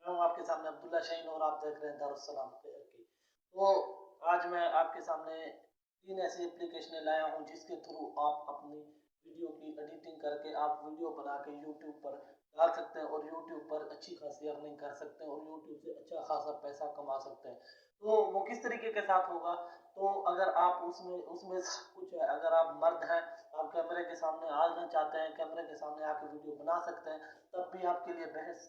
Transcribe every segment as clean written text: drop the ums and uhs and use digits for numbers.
मैं हूँ आपके सामने अब्दुल्ला शाहीन और आप देख रहे हैं दारुस्सलाम की। तो आज मैं आपके सामने 3 ऐसी एप्लीकेशनें लाया हूँ जिसके थ्रू आप अपनी वीडियो की एडिटिंग करके आप वीडियो बना के यूट्यूब पर डाल सकते हैं और यूट्यूब पर अच्छी खासी अर्निंग कर सकते हैं और यूट्यूब से अच्छा खासा पैसा कमा सकते हैं। तो वो किस तरीके के साथ होगा? तो अगर आप उसमें उसमें कुछ है, अगर आप मर्द हैं, आप कैमरे के सामने आना चाहते हैं, कैमरे के सामने आके वीडियो बना सकते हैं, तब भी आपके लिए बेहद।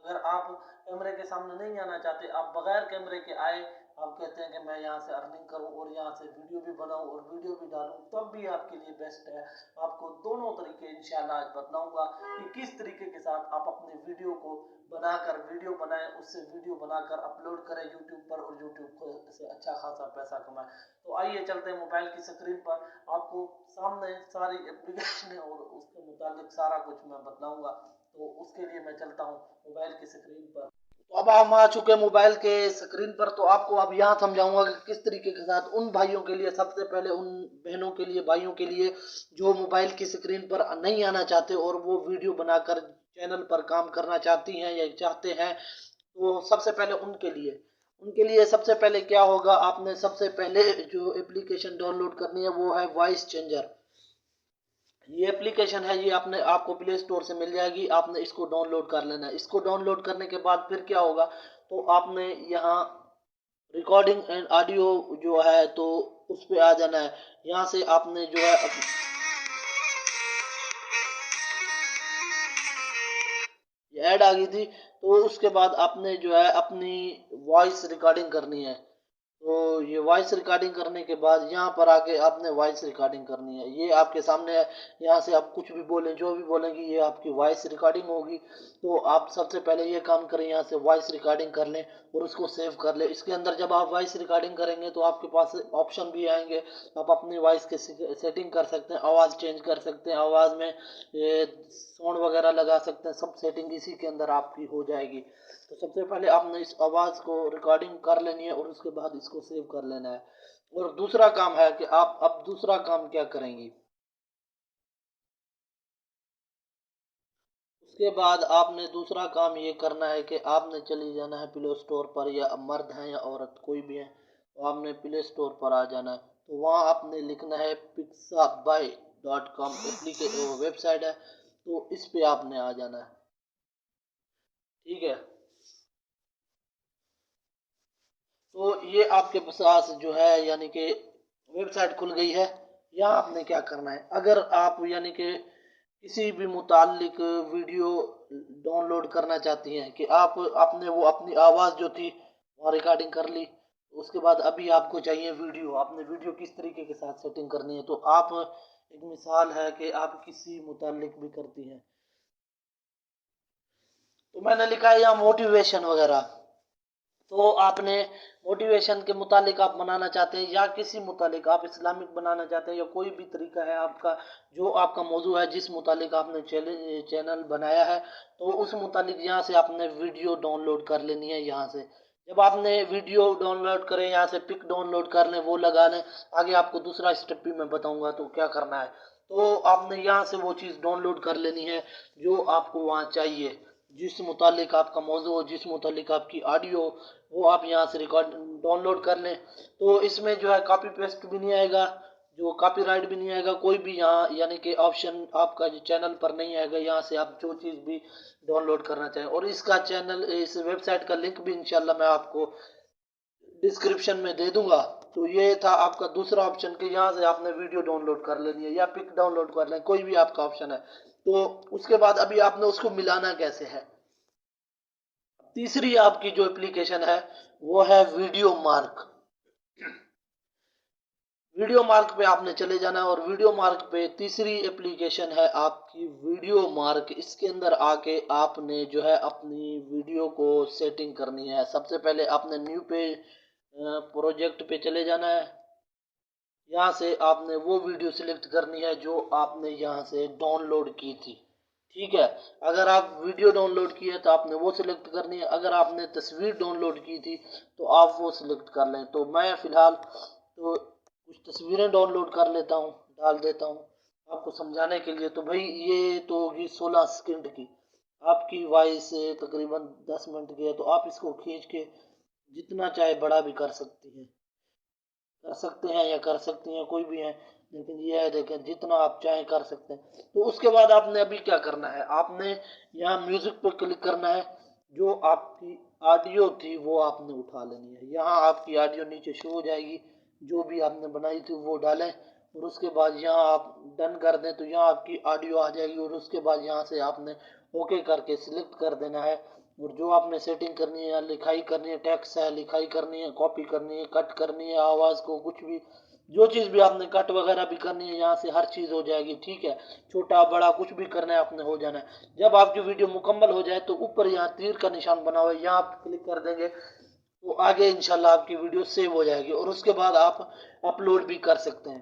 अगर आप कैमरे के सामने नहीं आना चाहते, आप बगैर कैमरे के आए, आप कहते हैं कि मैं यहाँ से अर्निंग करूँ और यहाँ से वीडियो भी बनाऊँ और वीडियो भी डालूँ, तब भी आपके लिए बेस्ट है। आपको दोनों तरीके इंशाल्लाह आज बताऊंगा कि किस तरीके के साथ आप अपने वीडियो को बनाकर वीडियो बनाएं, उससे वीडियो बनाकर अपलोड करें यूट्यूब पर और यूट्यूब से अच्छा खासा पैसा कमाएं। तो आइए चलते हैं मोबाइल की स्क्रीन पर, आपको सामने सारी एप्लीकेशन और उसके मुताबिक सारा कुछ मैं बताऊंगा। तो उसके लिए मैं चलता हूँ मोबाइल की स्क्रीन पर। तो अब हम आ चुके हैं मोबाइल के स्क्रीन पर। तो आपको अब यहाँ समझाऊंगा कि किस तरीके के साथ उन भाइयों के लिए, सबसे पहले उन बहनों के लिए, भाइयों के लिए जो मोबाइल की स्क्रीन पर नहीं आना चाहते और वो वीडियो बनाकर चैनल पर काम करना चाहती हैं या चाहते हैं, तो सबसे पहले उनके लिए सबसे पहले क्या होगा, आपने सबसे पहले जो एप्लीकेशन डाउनलोड करनी है वो है वॉइस चेंजर। ये एप्लीकेशन है, ये आपको प्ले स्टोर से मिल जाएगी। आपने इसको डाउनलोड कर लेना है। इसको डाउनलोड करने के बाद फिर क्या होगा, तो आपने यहाँ रिकॉर्डिंग एंड ऑडियो जो है तो उस पे आ जाना है। यहाँ से आपने जो है ये ऐड आ गई थी, तो उसके बाद आपने जो है अपनी वॉइस रिकॉर्डिंग करनी है। तो ये वॉइस रिकॉर्डिंग करने के बाद यहाँ पर आके आपने वॉइस रिकॉर्डिंग करनी है। ये आपके सामने है, यहाँ से आप कुछ भी बोलें, जो भी बोलेंगे ये आपकी वॉइस रिकॉर्डिंग होगी। तो आप सबसे पहले ये काम करें, यहाँ से वॉइस रिकॉर्डिंग कर लें और उसको सेव कर लें। इसके अंदर जब आप वॉइस रिकॉर्डिंग करेंगे तो आपके पास ऑप्शन भी आएंगे। आप अपनी वॉइस की सेटिंग कर सकते हैं, आवाज़ चेंज कर सकते हैं, आवाज़ में साउंड वगैरह लगा सकते हैं। सब सेटिंग इसी के अंदर आपकी हो जाएगी। तो सबसे पहले आपने इस आवाज़ को रिकॉर्डिंग कर लेनी है और उसके बाद इसको सेव कर लेना है। और दूसरा काम है कि आप अब दूसरा काम क्या करेंगी, उसके बाद आपने दूसरा काम ये करना है कि आपने चली जाना है प्ले स्टोर पर, या मर्द हैं या औरत कोई भी है, तो आपने प्ले स्टोर पर आ जाना है। तो वहाँ आपने लिखना है pixabay.com एप्लीकेशन वेबसाइट है, तो इस पे आपने आ जाना है। ठीक है, तो ये आपके पास जो है यानी कि वेबसाइट खुल गई है। यहाँ आपने क्या करना है, अगर आप यानी कि किसी भी मुतालिक वीडियो डाउनलोड करना चाहती हैं कि आपने वो अपनी आवाज़ जो थी वहाँ रिकॉर्डिंग कर ली, उसके बाद अभी आपको चाहिए वीडियो, आपने वीडियो किस तरीके के साथ सेटिंग करनी है। तो आप, एक मिसाल है कि आप किसी मुतालिक भी करती हैं, तो मैंने लिखा है यहाँ मोटिवेशन वगैरह। तो आपने मोटिवेशन के मुतालिक आप बनाना चाहते हैं या किसी मुतालिक आप इस्लामिक बनाना चाहते हैं या कोई भी तरीका है आपका, जो आपका मौजू है, जिस मुतालिक आपने चैनल बनाया है, तो उस मुतालिक यहाँ से आपने वीडियो डाउनलोड कर लेनी है। यहाँ से जब आपने वीडियो डाउनलोड करें, यहाँ से पिक डाउनलोड कर लें, वो लगा लें। आगे आपको दूसरा स्टेप भी मैं बताऊंगा तो क्या करना है। तो आपने यहाँ से वो चीज़ डाउनलोड कर लेनी है जो आपको वहाँ चाहिए, जिस मुतालिक आपका मौजू हो, जिस मुतालिक आपकी ऑडियो, वो आप यहाँ से रिकॉर्ड डाउनलोड कर लें। तो इसमें जो है कॉपी पेस्ट भी नहीं आएगा, जो कॉपीराइट भी नहीं आएगा, कोई भी यहाँ यानी कि ऑप्शन आपका जो चैनल पर नहीं आएगा। यहाँ से आप जो चीज़ भी डाउनलोड करना चाहें, और इसका चैनल, इस वेबसाइट का लिंक भी इंशाल्लाह मैं आपको डिस्क्रिप्शन में दे दूंगा। तो ये था आपका दूसरा ऑप्शन कि यहाँ से आपने वीडियो डाउनलोड कर लेनी है या पिक डाउनलोड कर लें, कोई भी आपका ऑप्शन है। तो उसके बाद अभी आपने उसको मिलाना कैसे है। तीसरी आपकी जो एप्लीकेशन है वो है वीडियो मार्क। वीडियो मार्क पे आपने चले जाना है और वीडियो मार्क पे तीसरी एप्लीकेशन है आपकी वीडियो मार्क। इसके अंदर आके आपने जो है अपनी वीडियो को सेटिंग करनी है। सबसे पहले आपने न्यू पे प्रोजेक्ट पे चले जाना है। यहाँ से आपने वो वीडियो सिलेक्ट करनी है जो आपने यहाँ से डाउनलोड की थी। ठीक है, अगर आप वीडियो डाउनलोड की है तो आपने वो सिलेक्ट करनी है। अगर आपने तस्वीर डाउनलोड की थी तो आप वो सिलेक्ट कर लें। तो मैं फ़िलहाल तो कुछ तस्वीरें डाउनलोड कर लेता हूँ, डाल देता हूँ आपको समझाने के लिए। तो भाई ये तो होगी 16 सेकंड की। आपकी वॉइस तकरीबन 10 मिनट की है, तो आप इसको खींच के जितना चाहे बड़ा भी कर सकते हैं या कर सकती हैं, कोई भी है। लेकिन ये है, देखें, जितना आप चाहें कर सकते हैं। तो उसके बाद आपने अभी क्या करना है, आपने यहाँ म्यूजिक पर क्लिक करना है। जो आपकी ऑडियो थी वो आपने उठा लेनी है। यहाँ आपकी ऑडियो नीचे शो हो जाएगी, जो भी आपने बनाई थी वो डालें, और उसके बाद यहाँ आप डन कर दें तो यहाँ आपकी ऑडियो आ जाएगी। और उसके बाद यहाँ से आपने ओके करके सिलेक्ट कर देना है। और जो आपने सेटिंग करनी है, या लिखाई करनी है, टेक्स्ट है, लिखाई करनी है, कॉपी करनी है, कट करनी है आवाज़ को, कुछ भी, जो चीज़ भी आपने कट वगैरह भी करनी है, यहाँ से हर चीज़ हो जाएगी। ठीक है, छोटा बड़ा कुछ भी करना है आपने, हो जाना है। जब आपकी वीडियो मुकम्मल हो जाए तो ऊपर यहाँ तीर का निशान बना हुआ है, यहाँ आप क्लिक कर देंगे तो आगे इंशाल्लाह आपकी वीडियो सेव हो जाएगी। और उसके बाद आप अपलोड भी कर सकते हैं।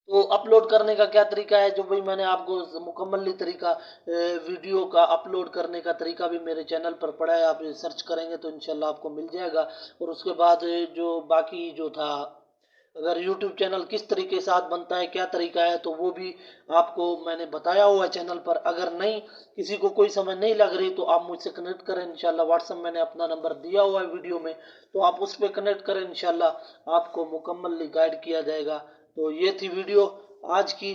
तो अपलोड करने का क्या तरीका है, जो भाई मैंने आपको मुकम्मल तरीका वीडियो का अपलोड करने का तरीका भी मेरे चैनल पर पड़ा है, आप सर्च करेंगे तो इंशाल्लाह आपको मिल जाएगा। और उसके बाद जो बाकी जो था, अगर YouTube चैनल किस तरीके से बनता है, क्या तरीका है, तो वो भी आपको मैंने बताया हुआ है चैनल पर। अगर नहीं, किसी को कोई समझ नहीं लग रही तो आप मुझसे कनेक्ट करें इंशाल्लाह। व्हाट्सएप मैंने अपना नंबर दिया हुआ है वीडियो में, तो आप उस पर कनेक्ट करें, इंशाल्लाह आपको मुकम्मल गाइड किया जाएगा। तो ये थी वीडियो आज की।